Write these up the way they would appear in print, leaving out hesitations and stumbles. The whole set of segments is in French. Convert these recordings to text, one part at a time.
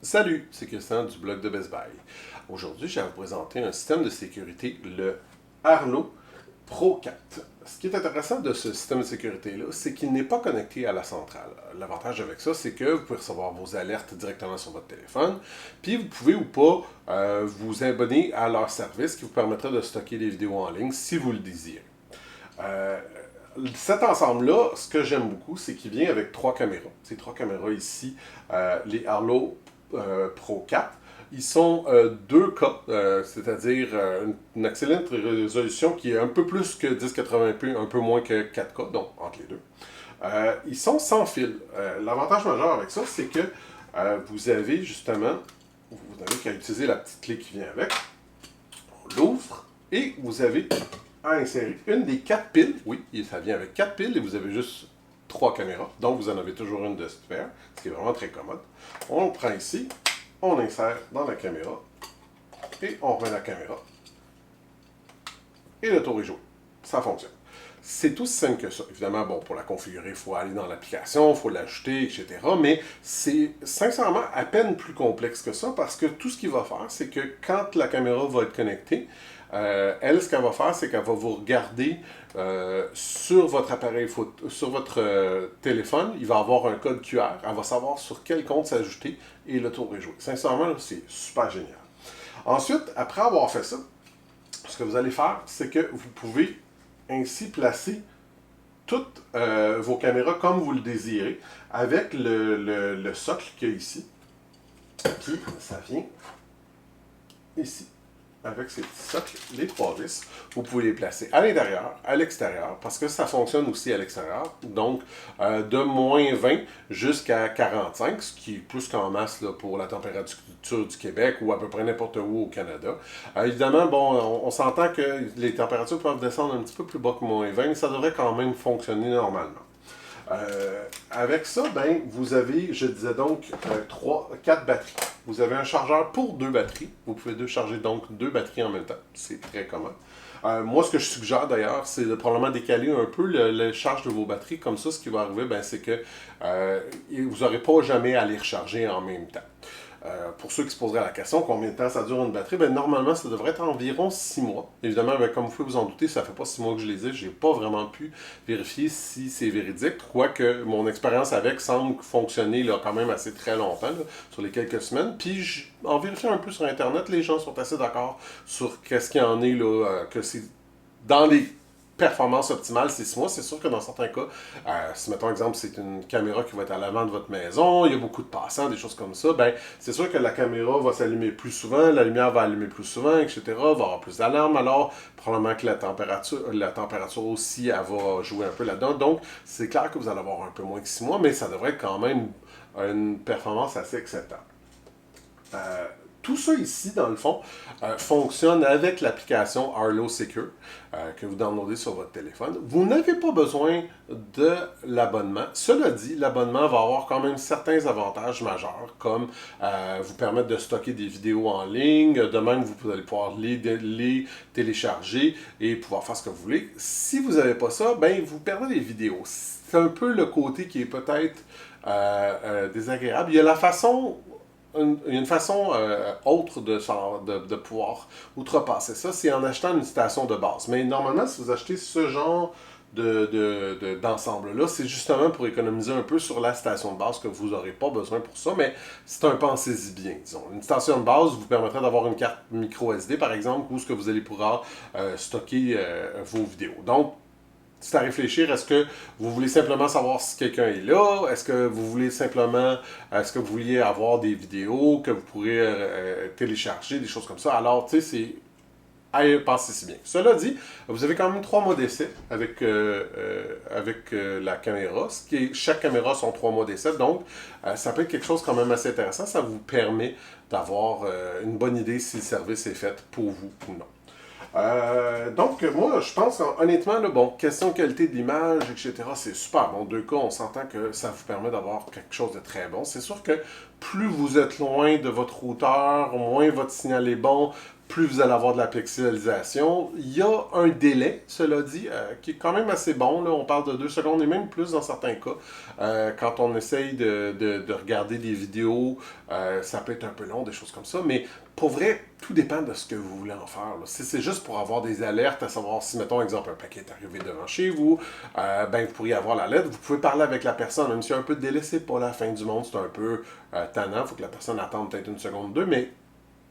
Salut, c'est Christian du blog de Best Buy. Aujourd'hui, je vais vous présenter un système de sécurité, le Arlo Pro 4. Ce qui est intéressant de ce système de sécurité-là, c'est qu'il n'est pas connecté à la centrale. L'avantage avec ça, c'est que vous pouvez recevoir vos alertes directement sur votre téléphone, puis vous pouvez ou pas vous abonner à leur service qui vous permettra de stocker des vidéos en ligne si vous le désirez. Euh, Cet ensemble-là, ce que j'aime beaucoup, c'est qu'il vient avec trois caméras. Ces trois caméras ici, les Arlo Pro 4, ils sont 2K, c'est-à-dire une excellente résolution qui est un peu plus que 1080p, un peu moins que 4K, donc entre les deux. Ils sont sans fil. L'avantage majeur avec ça, c'est que vous avez justement, vous n'avez qu'à utiliser la petite clé qui vient avec. On l'ouvre et vous avez à insérer une des 4 piles. Oui, ça vient avec 4 piles et vous avez juste 3 caméras. Donc vous en avez toujours une de spare, ce qui est vraiment très commode. On le prend ici, on insère dans la caméra et on remet la caméra. Et le tour est joué. Ça fonctionne. C'est aussi simple que ça. Évidemment, bon, pour la configurer, il faut aller dans l'application, il faut l'ajouter, etc. Mais c'est sincèrement à peine plus complexe que ça parce que tout ce qu'il va faire, c'est que quand la caméra va être connectée, elle, ce qu'elle va faire, c'est qu'elle va vous regarder sur votre appareil photo, sur votre téléphone. Il va avoir un code QR. Elle va savoir sur quel compte s'ajouter et le tour est joué. Sincèrement, c'est super génial. Ensuite, après avoir fait ça, ce que vous allez faire, c'est que vous pouvez ainsi placer toutes vos caméras comme vous le désirez avec le socle qu'il y a ici. Puis, ça vient ici. Avec ces petits socles, les trois vis, vous pouvez les placer à l'intérieur, à l'extérieur, parce que ça fonctionne aussi à l'extérieur. Donc, de moins 20 jusqu'à 45, ce qui est plus qu'en masse là, pour la température du Québec ou à peu près n'importe où au Canada. Évidemment, bon, on s'entend que les températures peuvent descendre un petit peu plus bas que moins 20, mais ça devrait quand même fonctionner normalement. Avec ça, ben, vous avez, je disais donc, 4 batteries. Vous avez un chargeur pour 2 batteries. Vous pouvez charger donc 2 batteries en même temps. C'est très commode. Moi, ce que je suggère d'ailleurs, c'est de probablement décaler un peu le charge de vos batteries. Comme ça, ce qui va arriver, ben, c'est que vous n'aurez pas jamais à les recharger en même temps. Pour ceux qui se poseraient la question, combien de temps ça dure une batterie, ben, normalement, ça devrait être environ 6 mois. Évidemment, ben, comme vous pouvez vous en douter, ça ne fait pas 6 mois que je les ai. Je n'ai pas vraiment pu vérifier si c'est véridique, quoique mon expérience avec semble fonctionner là, quand même assez très longtemps, là, sur les quelques semaines. Puis, en vérifiant un peu sur Internet, les gens sont assez d'accord sur qu'est-ce qu'il y en est, là, que c'est dans les performance optimale, c'est 6 mois. C'est sûr que dans certains cas, si mettons exemple, c'est une caméra qui va être à l'avant de votre maison, il y a beaucoup de passants, des choses comme ça, ben c'est sûr que la caméra va s'allumer plus souvent, la lumière va allumer plus souvent, etc. Va avoir plus d'alarmes, alors probablement que la température aussi, elle va jouer un peu là-dedans. Donc, c'est clair que vous allez avoir un peu moins que 6 mois, mais ça devrait être quand même une performance assez acceptable. Euh, tout ça ici, dans le fond, fonctionne avec l'application Arlo Secure que vous downloadez sur votre téléphone. Vous n'avez pas besoin de l'abonnement. Cela dit, l'abonnement va avoir quand même certains avantages majeurs, comme vous permettre de stocker des vidéos en ligne. De même, vous allez pouvoir les télécharger et pouvoir faire ce que vous voulez. Si vous n'avez pas ça, ben, vous perdez des vidéos. C'est un peu le côté qui est peut-être désagréable. Il y a une façon autre de pouvoir outrepasser ça, c'est en achetant une station de base. Mais normalement, si vous achetez ce genre d'ensemble-là, c'est justement pour économiser un peu sur la station de base que vous n'aurez pas besoin pour ça, mais c'est un pensez-y bien, disons. Une station de base vous permettrait d'avoir une carte micro SD, par exemple, où ce que vous allez pouvoir stocker vos vidéos. Donc, c'est à réfléchir. Est-ce que vous voulez simplement savoir si quelqu'un est là? Est-ce que vous voulez simplement, est-ce que vous vouliez avoir des vidéos que vous pourrez télécharger, des choses comme ça? Alors, tu sais, c'est pensez si bien. Cela dit, vous avez quand même 3 mois d'essai avec la caméra. Chaque caméra sont 3 mois d'essai, donc ça peut être quelque chose quand même assez intéressant. Ça vous permet d'avoir une bonne idée si le service est fait pour vous ou non. Donc, moi, je pense honnêtement, là, bon, question de qualité de l'image, etc., c'est super. Bon, 2K, on s'entend que ça vous permet d'avoir quelque chose de très bon. C'est sûr que plus vous êtes loin de votre routeur, moins votre signal est bon, plus vous allez avoir de la pixelisation. Il y a un délai, cela dit, qui est quand même assez bon. Là. On parle de 2 secondes et même plus dans certains cas. Quand on essaye de regarder des vidéos, ça peut être un peu long, des choses comme ça. Mais pour vrai, tout dépend de ce que vous voulez en faire. Là. Si c'est juste pour avoir des alertes, à savoir si, mettons, exemple, un paquet est arrivé devant chez vous, ben, vous pourriez avoir l'alerte. Vous pouvez parler avec la personne. Même s'il y a un peu de délai, c'est pas la fin du monde. C'est un peu tannant. Il faut que la personne attende peut-être 1 seconde ou deux. Mais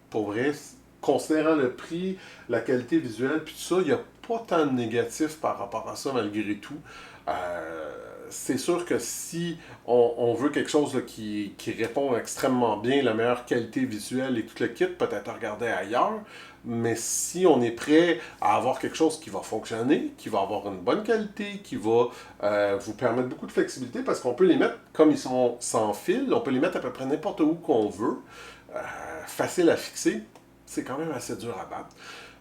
pour vrai, considérant le prix, la qualité visuelle, puis tout ça, il n'y a pas tant de négatifs par rapport à ça malgré tout. C'est sûr que si on veut quelque chose là, qui répond extrêmement bien, la meilleure qualité visuelle et tout le kit, peut-être regarder ailleurs. Mais si on est prêt à avoir quelque chose qui va fonctionner, qui va avoir une bonne qualité, qui va vous permettre beaucoup de flexibilité, parce qu'on peut les mettre, comme ils sont sans fil, on peut les mettre à peu près n'importe où qu'on veut. Facile à fixer, c'est quand même assez dur à battre.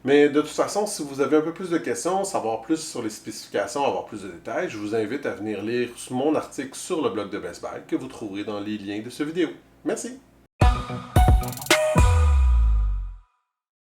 Mais de toute façon, si vous avez un peu plus de questions, savoir plus sur les spécifications, avoir plus de détails, je vous invite à venir lire mon article sur le blog de Best Buy que vous trouverez dans les liens de cette vidéo. Merci!